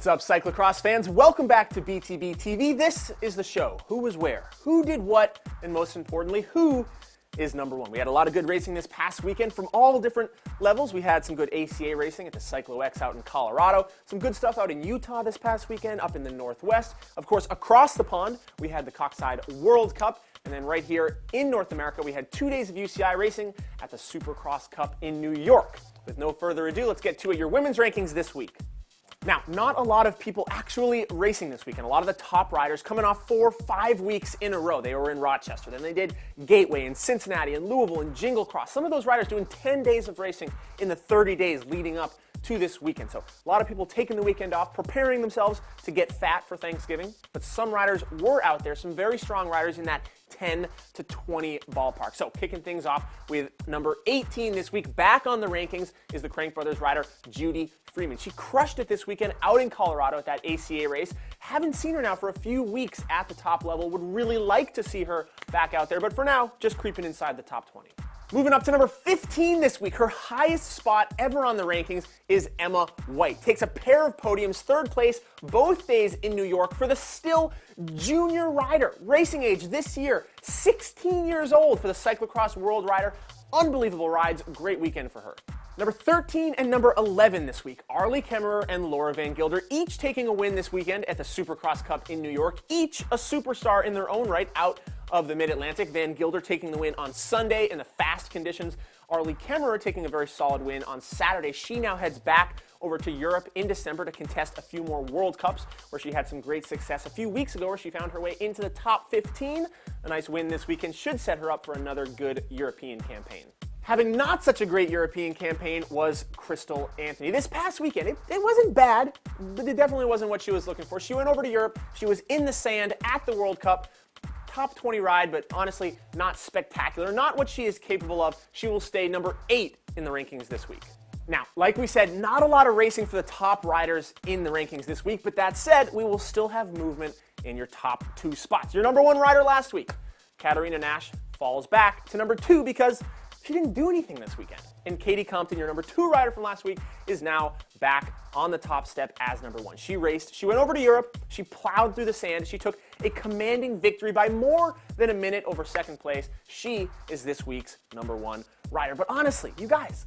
What's up, cyclocross fans? Welcome back to BTB TV. This is the show. Who was where? Who did what? And most importantly, who is number one? We had a lot of good racing this past weekend from all different levels. We had some good ACA racing at the CycloX out in Colorado. Some good stuff out in Utah this past weekend, up in the Northwest. Of course, across the pond, we had the Coxside World Cup. And then right here in North America, we had 2 days of UCI racing at the Supercross Cup in New York. With no further ado, let's get to it. Your women's rankings this week. Now, not a lot of people actually racing this weekend. A lot of the top riders coming off 4 or 5 weeks in a row. They were in Rochester, then they did Gateway and Cincinnati and Louisville and Jingle Cross. Some of those riders doing 10 days of racing in the 30 days leading up to this weekend. So a lot of people taking the weekend off, preparing themselves to get fat for Thanksgiving. But some riders were out there, some very strong riders in that 10 to 20 ballpark. So kicking things off with number 18 this week, back on the rankings, is the Crank Brothers rider, Judy Freeman. She crushed it this weekend out in Colorado at that ACA race. Haven't seen her now for a few weeks at the top level. Would really like to see her back out there, but for now, just creeping inside the top 20. Moving up to number 15 this week, her highest spot ever on the rankings is Emma White. Takes a pair of podiums, 3rd place, both days in New York for the still junior rider. Racing age this year, 16 years old for the Cyclocross World Rider. Unbelievable rides, great weekend for her. Number 13 and number 11 this week, Arlie Kemmerer and Laura Van Gilder, each taking a win this weekend at the Supercross Cup in New York, each a superstar in their own right out of the Mid-Atlantic. Van Gilder taking the win on Sunday in the fast conditions. Arlie Kemmerer taking a very solid win on Saturday. She now heads back over to Europe in December to contest a few more World Cups, where she had some great success a few weeks ago where she found her way into the top 15. A nice win this weekend should set her up for another good European campaign. Having not such a great European campaign was Crystal Anthony. This past weekend, it wasn't bad, but it definitely wasn't what she was looking for. She went over to Europe. She was in the sand at the World Cup. Top 20 ride, but honestly, not spectacular. Not what she is capable of. She will stay number 8 in the rankings this week. Now, like we said, not a lot of racing for the top riders in the rankings this week, but that said, we will still have movement in your top 2 spots. Your number 1 rider last week, Katarina Nash, falls back to number 2 because she didn't do anything this weekend. And Katie Compton, your number 2 rider from last week, is now back on the top step as number 1. She raced, she went over to Europe, she plowed through the sand, she took a commanding victory by more than a minute over 2nd place. She is this week's number 1 rider. But honestly, you guys,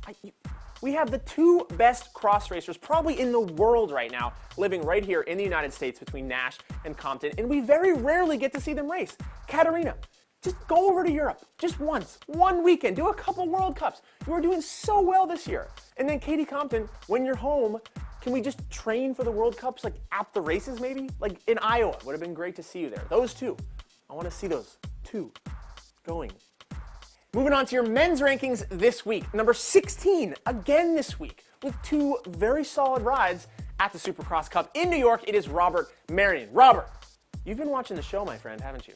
we have the 2 best cross racers probably in the world right now living right here in the United States between Nash and Compton, and we very rarely get to see them race. Katarina, just go over to Europe, just once, 1 weekend, do a couple World Cups. You are doing so well this year. And then Katie Compton, when you're home, can we just train for the World Cups, like at the races maybe? Like in Iowa, would have been great to see you there. Those 2, I want to see those 2 going. Moving on to your men's rankings this week. Number 16, again this week, with 2 very solid rides at the Supercross Cup in New York. It is Robert Marion. Robert, you've been watching the show, my friend, haven't you?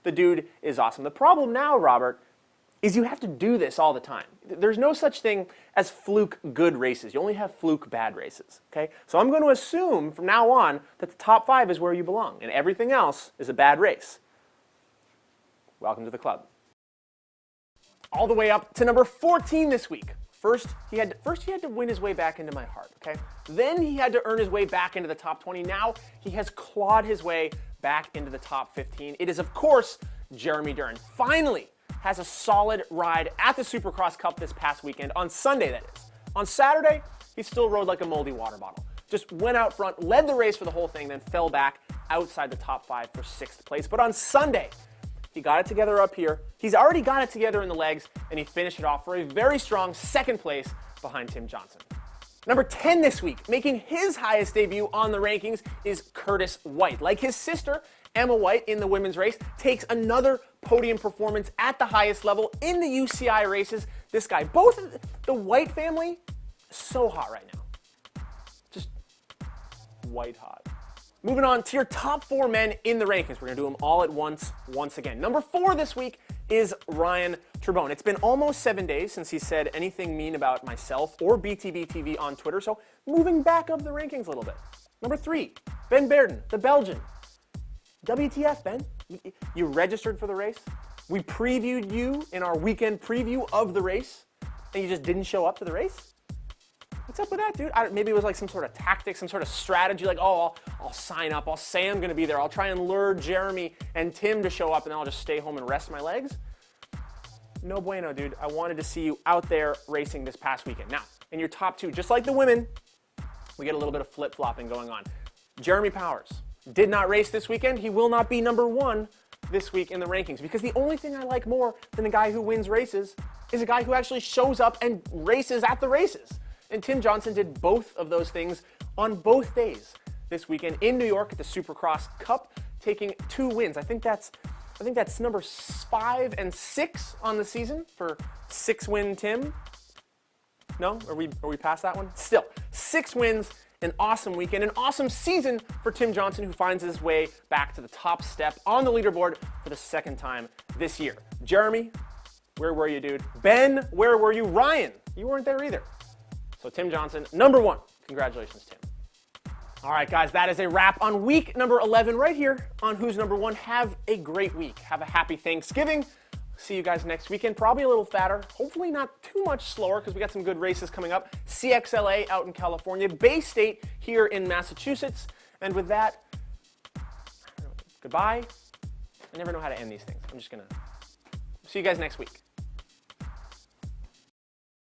The dude is awesome. The problem now, Robert, is you have to do this all the time. There's no such thing as fluke good races. You only have fluke bad races, okay? So I'm going to assume from now on that the top 5 is where you belong, and everything else is a bad race. Welcome to the club. All the way up to number 14 this week. First, he had to win his way back into my heart, okay? Then he had to earn his way back into the top 20. Now he has clawed his way back into the top 15. It is, of course, Jeremy Duran. Finally has a solid ride at the Supercross Cup this past weekend, on Sunday that is. On Saturday, he still rode like a moldy water bottle. Just went out front, led the race for the whole thing, then fell back outside the top 5 for 6th place. But on Sunday, he got it together up here. He's already got it together in the legs, and he finished it off for a very strong 2nd place behind Tim Johnson. Number 10 this week, making his highest debut on the rankings, is Curtis White. Like his sister, Emma White, in the women's race, takes another podium performance at the highest level in the UCI races. This guy, both the White family, so hot right now. Just white hot. Moving on to your top 4 men in the rankings. We're going to do them all at once again. Number 4 this week is Ryan Trebone. It's been almost 7 days since he said anything mean about myself or BTB TV on Twitter, so moving back up the rankings a little bit. Number 3, Ben Berden, the Belgian. WTF, Ben? You registered for the race? We previewed you in our weekend preview of the race, and you just didn't show up to the race? What's up with that, dude? Maybe it was like some sort of tactic, some sort of strategy, like, oh, I'll sign up, I'll say I'm going to be there, I'll try and lure Jeremy and Tim to show up, and then I'll just stay home and rest my legs. No bueno, dude. I wanted to see you out there racing this past weekend. Now, in your top 2, just like the women, we get a little bit of flip-flopping going on. Jeremy Powers did not race this weekend. He will not be number 1 this week in the rankings, because the only thing I like more than a guy who wins races is a guy who actually shows up and races at the races. And Tim Johnson did both of those things on both days this weekend in New York at the Supercross Cup, taking 2 wins. I think that's number 5 and 6 on the season for 6-win Tim. No? Are we past that one? Still, 6 wins, an awesome weekend, an awesome season for Tim Johnson, who finds his way back to the top step on the leaderboard for the 2nd time this year. Jeremy, where were you, dude? Ben, where were you? Ryan, you weren't there either. So Tim Johnson, number 1. Congratulations, Tim. All right, guys, that is a wrap on week number 11 right here on Who's Number One. Have a great week. Have a happy Thanksgiving. See you guys next weekend. Probably a little fatter. Hopefully not too much slower, because we got some good races coming up. CXLA out in California. Bay State here in Massachusetts. And with that, goodbye. I never know how to end these things. I'm just going to see you guys next week.